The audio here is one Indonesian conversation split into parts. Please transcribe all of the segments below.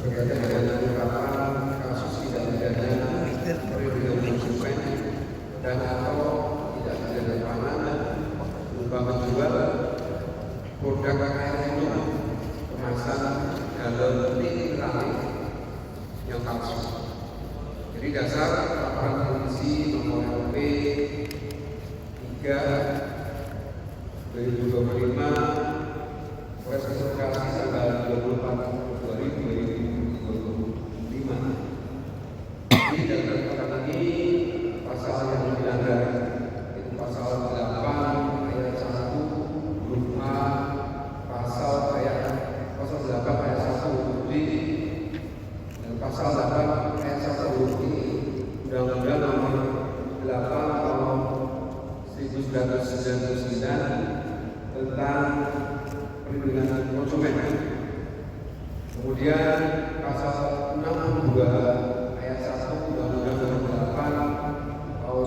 berkaitan dengan penerapan kasus tidak pidana perlindungan konsumen dan atau tidak pidana pangan berupa menjual produk air minum kemasan galon mineral yang palsu. Jadi dasar laporan polisi nomor LP 3 2025 Presentasi tanggal 24 Februari 2025. Ini dalam perkara ini pasal yang dilanggar itu pasal 8 ayat 1 huruf A, pasal 8 ayat 1 huruf D, dan pasal 8 ayat 1 huruf I Undang-Undang Nomor 8 Tahun 1999 tentang perlindungan konsumen. Kemudian pasal 62 ayat 1 Undang-Undang Nomor 8 Tahun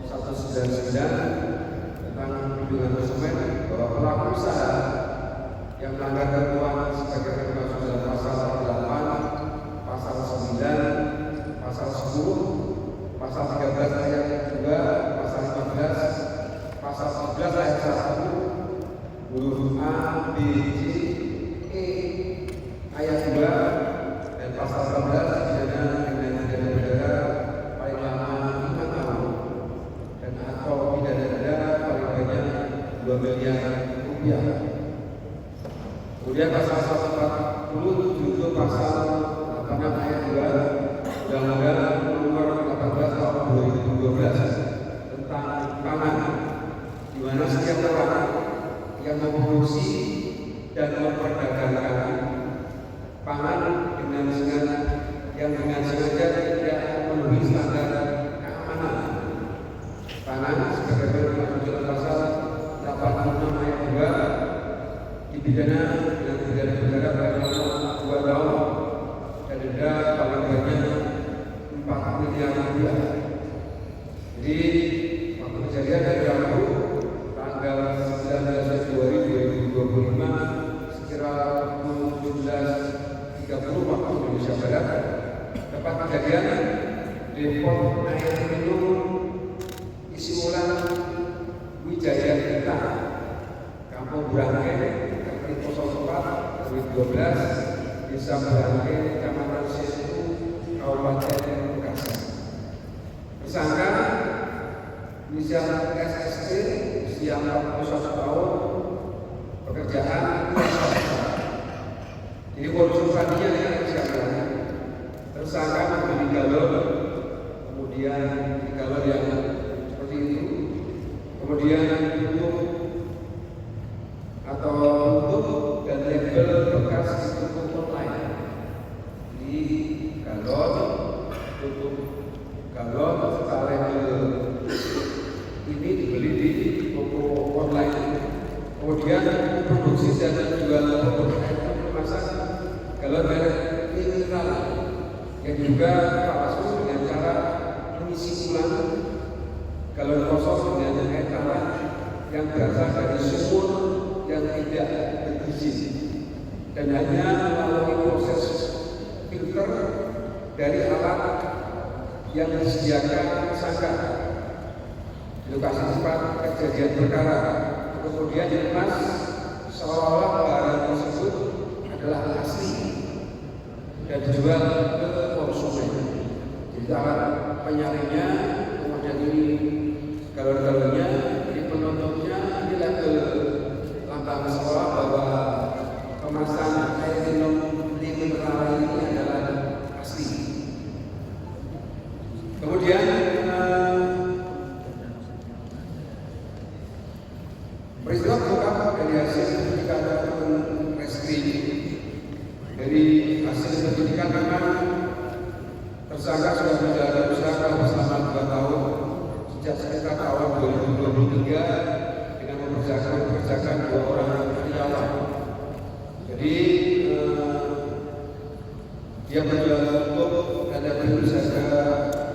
1999 tentang perlindungan konsumen bahwa pelaku usaha yang melanggar ketentuan sebagai termasuk dalam pasal 8, pasal 9, pasal 10, pasal 13 ayat 2, pasal 15, pasal 14 ayat 1 huruf A, B, C, E ayat 2 dan pasal 14 pidana dengan pidana penjara paling lama 5 tahun dan atau pidana denda paling banyak 2 miliar rupiah. Kemudian pasal 140 junto pasal 8 ayat 2 Undang-Undang Nomor 18 Tahun 2012 tentang pangan, di mana setiap orang yang memproduksi dan memperdagangkan pangan dengan sengaja tidak memenuhi standar keamanan pangan sebagaimana dimaksud dalam pasal 86 ayat 2 dipidana dengan pidana penjara paling lama 2 tahun dan denda paling banyak 4 miliar rupiah. Jadi waktu kejadian dari Rabu tanggal 19 Februari 2025 sekira pukul 17.30 waktu Indonesia Barat, tempat kejadian depot air minum isi ulang Wijaya Kita, Kampung Burangke, RT 04 12, Desa Burangke, Kecamatan Setu, Kabupaten Bekasi. Tersangka inisial SST usia 41 tahun, pekerjaan jadi konsultasinya dengan siapa? Tersangka membeli galon, kemudian di galon yang seperti itu, kemudian tutup atau tutup dan label bekas di toko online di galon, tutup galon serta label ini dibeli di toko online. Kemudian produksi dan jual produk air kemasan galon merek mineral yang juga palsu dengan cara mengisi ulang galon kosong dengan air tanah yang berasal dari sumur yang tidak bergizi dan hanya melalui proses filter dari alat yang disediakan tersangka di lokasi tempat kejadian perkara. Kemudian dikemas seolah-olah barang tersebut adalah asli dan dijual ke konsumen. Jadi alat penyaringnya, kemudian ini galon-galonnya, ini penutupnya, ini label lambang seolah bahwa kemasan air minum mineral ini adalah asli. Kemudian peristiwa terungkap dari hasil penyidikan reskrim. Dari hasil penyidikan memang tersangka sudah menjalani usaha selama 2 tahun sejak sekitar tahun 2023 dengan mempekerjakan 2 orang karyawan. Jadi dia berjualan tutup dan beli saja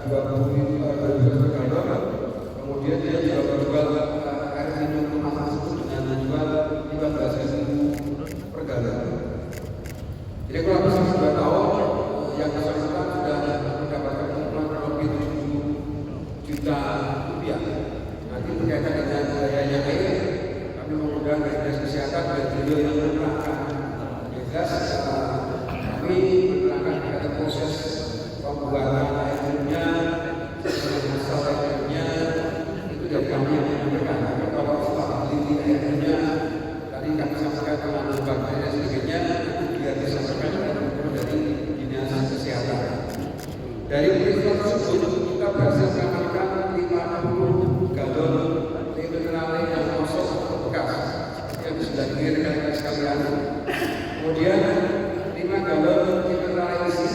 20 galon. Kemudian dia juga berjual air minum kemasan tersebut dengan menjual 15.000 per galon. Jadi kurang lebih 2 tahun proses pembuatan airnya, asal airnya itu dari kami yang menyampaikan. Tapi kalau setelah teliti airnya, tadi kami sampaikan mengandung bakteri dan sebagainya, itu biar disampaikan dari dinas kesehatan. Dari peristiwa tersebut kita berhasil mengamankan 50 galon mineral yang kosong atau bekas yang sudah rekan-rekan sekalian. Kemudian 5 galon mineral isi,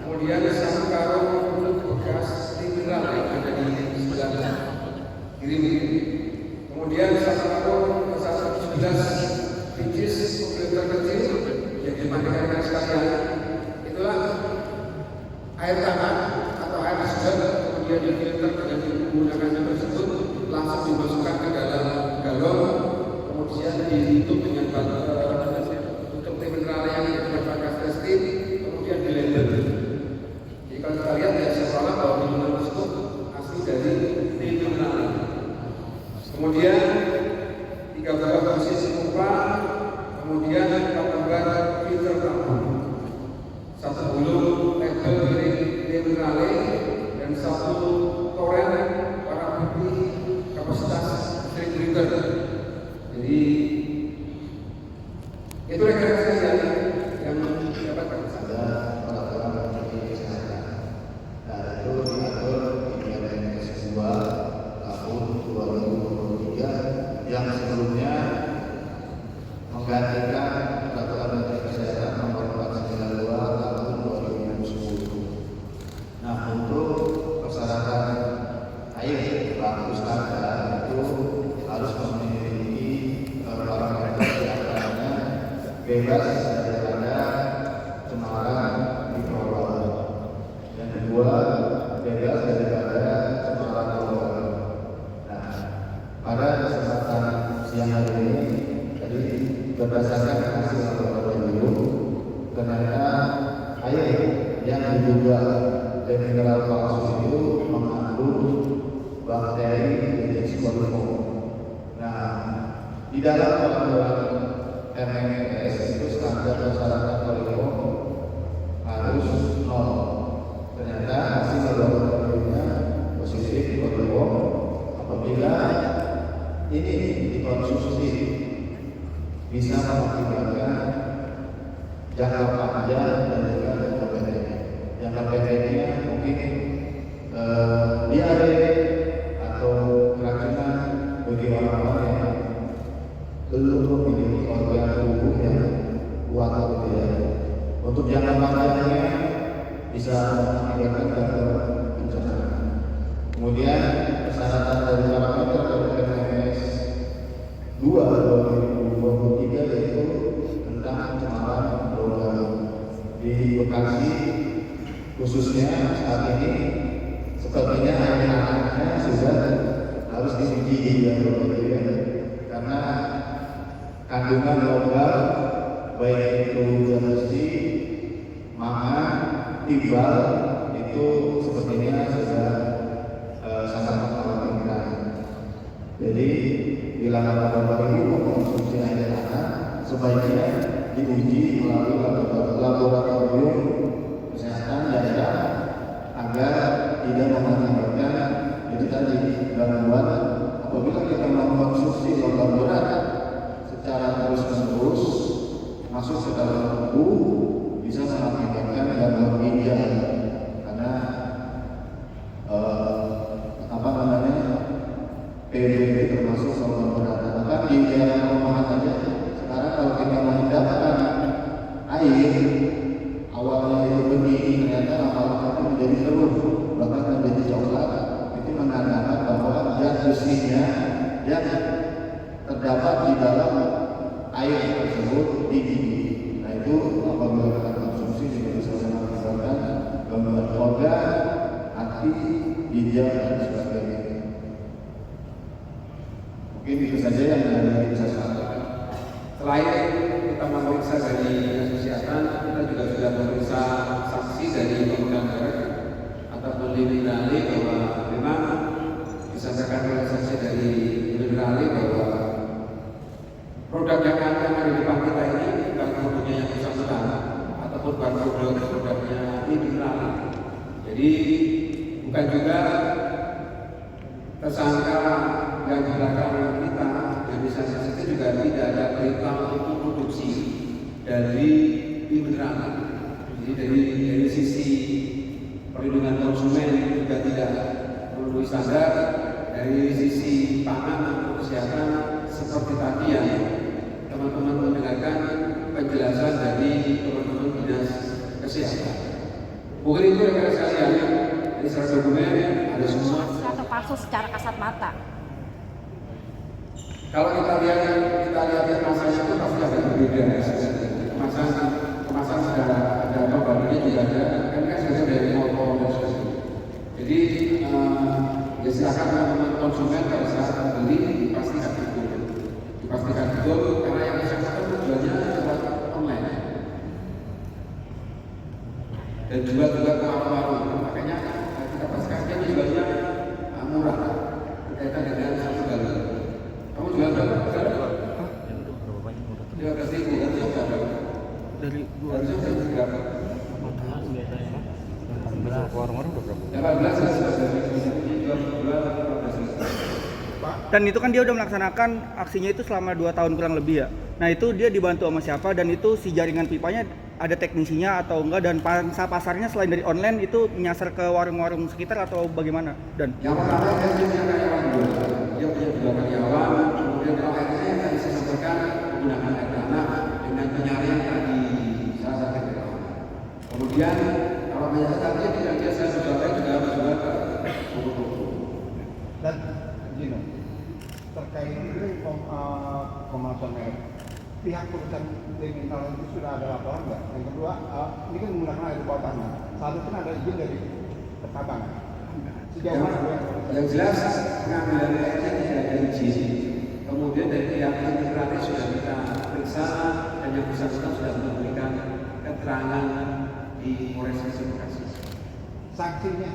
kemudian 1 karung kulit bekas mineral yang ada di sebelah kiri. Kemudian 1 karung 17 biji filter kecil yang dimandikan sekalian. Itulah air tanah atau air segar, kemudian difilter dengan menggunakan tersebut langsung dimasukkan ke dalam galon, kemudian ditutup dengan tutup mineral yang berbagai plastik, kemudian dilender. Jadi kalau kita lihat ya seolah bahwa minuman tersebut asli dari mineral. Kemudian 3 buah biji serupa, kemudian 4 lembar filter tabung, 1 bulu label dari minerale, dan 1 toren warna putih kapasitas 1000 liter. Jadi itu rekan-rekan sekalian yang dapat kami sampaikan. Peraturan Menteri Kesehatan. Nah, itu diatur di Permenkes 2 tahun 2023 yang sebelumnya menggantikan Peraturan Menteri Kesehatan nomor 492 tahun 2010. Nah, untuk persyaratan air baku standar itu harus memiliki parameter yang namanya bebas daripada cemaran mikroba. Yang kedua, bebas daripada cemaran lokal. Nah, pada kesempatan siang hari ini tadi berdasarkan hasil laboratorium, ternyata air yang diduga mineral palsu itu mengandung bakteri Aedes coliform. Nah, di dalam peraturan Permenkes itu standar persyaratan coliform harus 0. Ternyata hasil laboratoriumnya positif coliform. Apabila ini dikonsumsi bisa mengakibatkan jangka panjang dan juga jangka pendek. Jangka pendeknya mungkin diare atau keracunan bagi orang-orang yang belum memiliki organ tubuh yang kuat atau tidak. Untuk jangka panjangnya bisa mengakibatkan gangguan pencernaan. Kemudian persyaratan dari parameter dari Permenkes 2/2023 yaitu tentang cemaran logam. Di Bekasi khususnya saat ini sepertinya air tanahnya sudah harus diuji ya, karena kandungan logam baik itu zat besi, mangan, timbal itu sepertinya sudah sangat mengkhawatirkan. Jadi bila laboratorium mengkonsumsi air tanah sebaiknya diuji melalui laboratorium kesehatan daerah agar tidak mengakibatkan itu tadi gangguan. Apabila kita mengkonsumsi logam berat secara terus-menerus masuk ke dalam tubuh bisa mengakibatkan gangguan ginjal karena PBB termasuk logam berat. Bahkan di daerah rumahan saja sekarang kalau kita mendapatkan air awalnya itu benih, ternyata lama-lama itu menjadi keruh bahkan menjadi coklat. Itu menandakan bahwa zat besinya yang terdapat di dalam air tersebut tinggi. Nah itu apabila kita konsumsi juga bisa mengakibatkan gangguan organ, hati, ginjal dan sebagainya. Mungkin itu saja yang bisa saya sampaikan. Selain kita memeriksa dari dinas kesehatan, kita juga sudah memeriksa saksi dari pemegang merek atau minerali bahwa memang disampaikan oleh saksi dari minerali bahwa produk yang ada di depan kita ini bukan produknya yang bersangkutan ataupun bukan produknya Jadi bukan juga tersangka yang di belakang kita yang bisa itu juga tidak ada perintah untuk produksi dari internal. Jadi dari sisi perlindungan konsumen juga tidak memenuhi standar. Dari sisi pangan atau kesehatan seperti tadi yang teman-teman mendengarkan penjelasan dari teman-teman dinas kesehatan. Mungkin itu rekan sekalian, ini secara dokumen ada semua. Atau palsu secara kasat mata. Kalau kita lihat kemasannya itu pasti ada berbeda. Kemasan sudah ada gambarnya juga ada, kan sudah dari motor dan sebagainya. Jadi ya silakan teman-teman konsumen pada saat beli dipastikan betul karena yang bersangkutan tujuannya lewat online dan juga ke warung-warung. Makanya kita pastikan dia jualnya murah berkaitan dengan satu galon. Kamu jual berapa? Ya pasti harusnya berapa? Dari Harusnya berapa? 18 warung-warung udah berapa? 18. Dan itu kan dia udah melaksanakan aksinya itu selama 2 tahun kurang lebih ya. Nah itu dia dibantu sama siapa dan itu si jaringan pipanya ada teknisinya atau enggak, dan pangsa pasarnya selain dari online itu menyasar ke warung-warung sekitar atau bagaimana? Dan yang pertama dia punya karyawan dulu, dia punya 2 karyawan, kemudian kalau akhirnya yang tadi saya sampaikan menggunakan air tanah dengan penyaringan tadi salah satu karyawan. Kemudian kalau menyasarannya tidak biasa juga juga Dan Gino, terkait ini pemalsuan merek, pihak perusahaan kriminal itu sudah ada laporan nggak? Yang kedua, ini kan menggunakan air bawah tanah, seharusnya kan ada izin dari pertambangan. Sejauh mana? Yang jelas pengambilan airnya tidak ada izin. Kemudian dari pihak integratif sudah kita periksa dan yang bersangkutan sudah memberikan keterangan di Polres Bekasi. Sanksinya,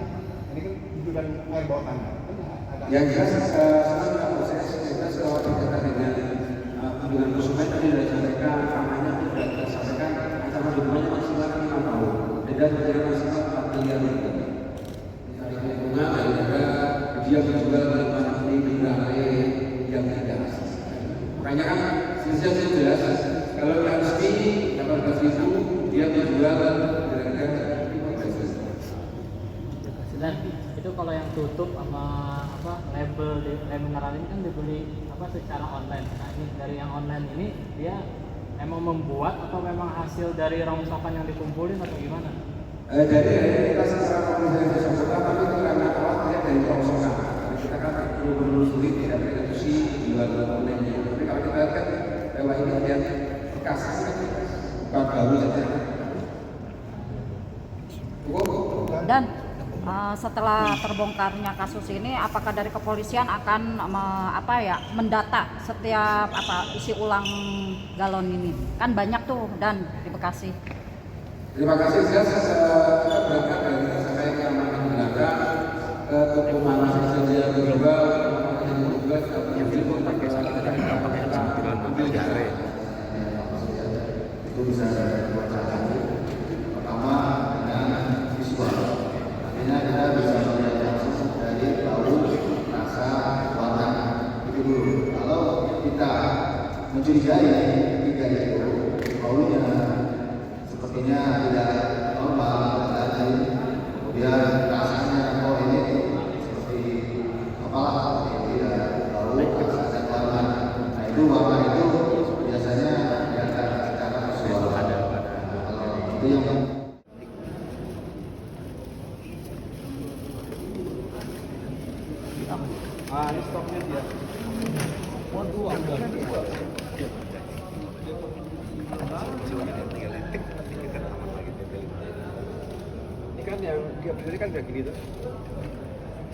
ini kan tujuan air bawah tanah. Yang jelas sekarang proses kita kalau berkaitan dengan hubungan konsumen tadi sudah disampaikan, namanya sudah kita sampaikan ancaman hukumannya maksimal 5 tahun, denda penjara maksimal 4 miliar rupiah. Misalnya bunga daripada dia menjual barang beli mineral yang tidak asli. Makanya kan selisih itu jelas. Kalau yang asli 18.000, dia menjual harga 15.000. Dan itu kalau yang tutup sama label mineral ini kan dibeli secara online. Nah ini dari yang online ini dia emang membuat atau memang hasil dari rongsokan yang dikumpulin atau gimana? Jadi kita secara komunikasi bersangkutan tapi itu karena awalnya dari rongsokan. Kita kan perlu sulit tidak berintegrasi jual online-nya. Tapi kalau kita lihat bahwa ini ada bekas bukan baru saja. Dan setelah terbongkarnya kasus ini, apakah dari kepolisian akan mendata setiap isi ulang galon ini? Kan banyak tuh dan di Bekasi. Terima kasih. Jelas kita berangkat dari tersangka yang aman menggunakan ke toko mana saja berjual, yang berjual ambil jare. Itu bisa dua cara. Pertama dengan visual. Artinya kita bisa melihat langsung dari bau, rasa, warna itu dulu. Kalau kita mencurigai ketiga itu baunya sepertinya tidak normal, tidak lazim, kemudian rasanya ini seperti apalah, tidak bau, rasa dan warna. Nah itu warna itu biasanya kelihatan secara visual. Kalau itu yang ini stoknya dia. Dua. Ini kan yang dia berdiri kan kayak gini tuh.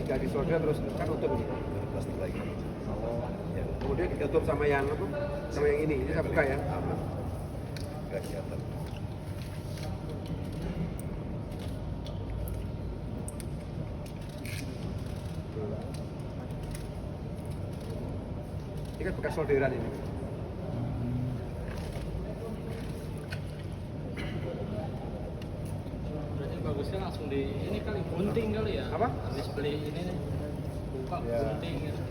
Tidak disolder terus kan tutup ini. Plastik lagi. Kemudian ditutup sama yang apa? Sama yang ini. Ini saya buka ya. Gak kelihatan. Ini kan bekas solderan ini. Berarti bagus bosnya langsung di ini kali gunting kali ya. Apa? Habis beli ini nih buka Ya. gunting gitu.